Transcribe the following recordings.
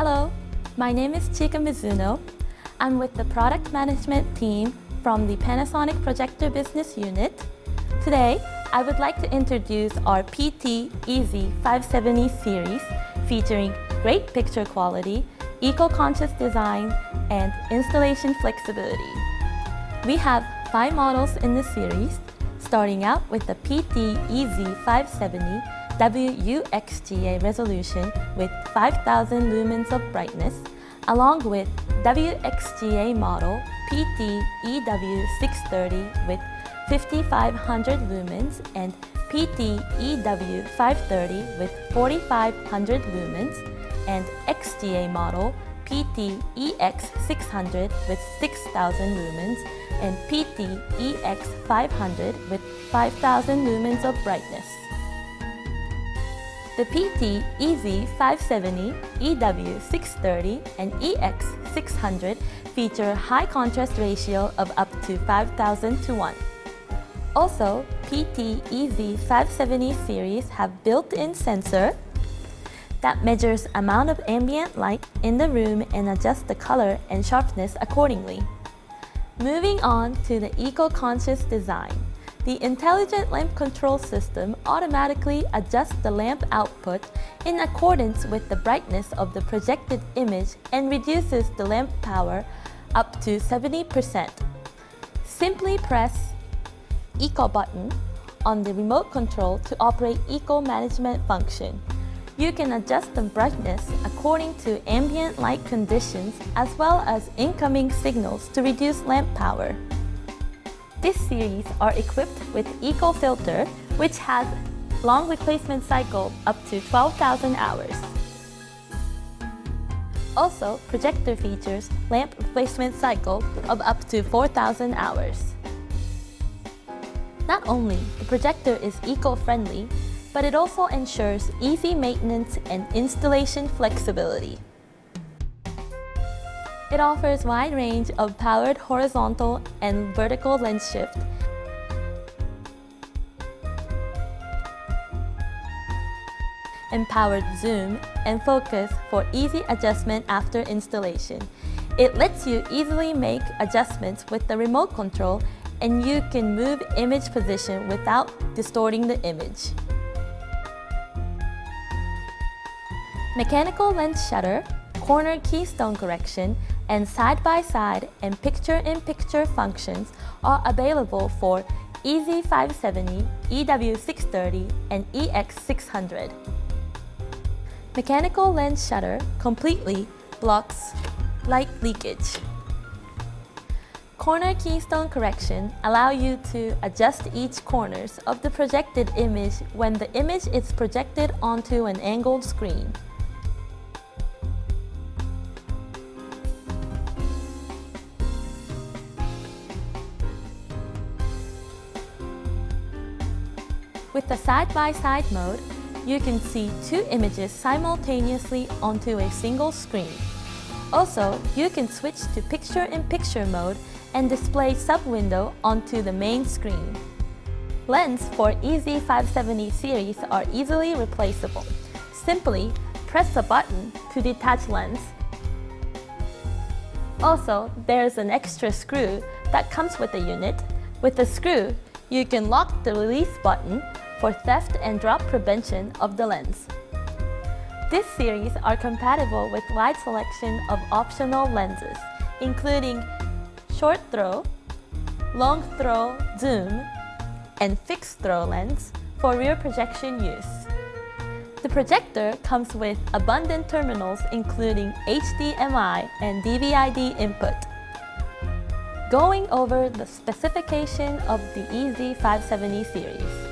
Hello, my name is Chika Mizuno. I'm with the product management team from the Panasonic Projector business unit. Today, I would like to introduce our PT EZ570 series featuring great picture quality, eco-conscious design, and installation flexibility. We have 5 models in the series, starting out with the PT EZ570 WXGA resolution with 5000 lumens of brightness, along with WXGA model PT EW630 with 5500 lumens and PT EW530 with 4500 lumens, and XGA model PT EX600 with 6000 lumens and PT EX500 with 5000 lumens of brightness. The PT EZ570, EW630, and EX600 feature a high contrast ratio of up to 5000 to 1. Also, PT EZ570 series have built-in sensor that measures amount of ambient light in the room and adjusts the color and sharpness accordingly. Moving on to the eco-conscious design. The intelligent lamp control system automatically adjusts the lamp output in accordance with the brightness of the projected image and reduces the lamp power up to 70%. Simply press Eco button on the remote control to operate Eco management function. You can adjust the brightness according to ambient light conditions as well as incoming signals to reduce lamp power. This series are equipped with Eco filter, which has long replacement cycle up to 12,000 hours. Also, projector features lamp replacement cycle of up to 4,000 hours. Not only the projector is eco-friendly, but it also ensures easy maintenance and installation flexibility. It offers wide range of powered horizontal and vertical lens shift, and powered zoom and focus for easy adjustment after installation. It lets you easily make adjustments with the remote control, and you can move image position without distorting the image. Mechanical lens shutter, corner keystone correction, and side-by-side and picture-in-picture functions are available for EZ570, EW630, and EX600. Mechanical lens shutter completely blocks light leakage. Corner keystone correction allow you to adjust each corners of the projected image when the image is projected onto an angled screen. With the side-by-side mode, you can see 2 images simultaneously onto a single screen. Also, you can switch to picture-in-picture mode and display sub-window onto the main screen. Lens for EZ570 series are easily replaceable. Simply press a button to detach lens. Also, there's an extra screw that comes with the unit. With the screw, you can lock the release button for theft and drop prevention of the lens. This series are compatible with wide selection of optional lenses, including short throw, long throw zoom, and fixed throw lens for rear projection use. The projector comes with abundant terminals including HDMI and DVD input. Going over the specification of the EZ570 series.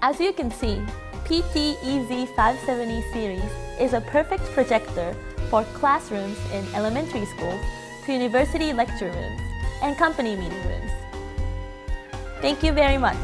As you can see, PT EZ570 series is a perfect projector for classrooms in elementary schools to university lecture rooms and company meeting rooms. Thank you very much.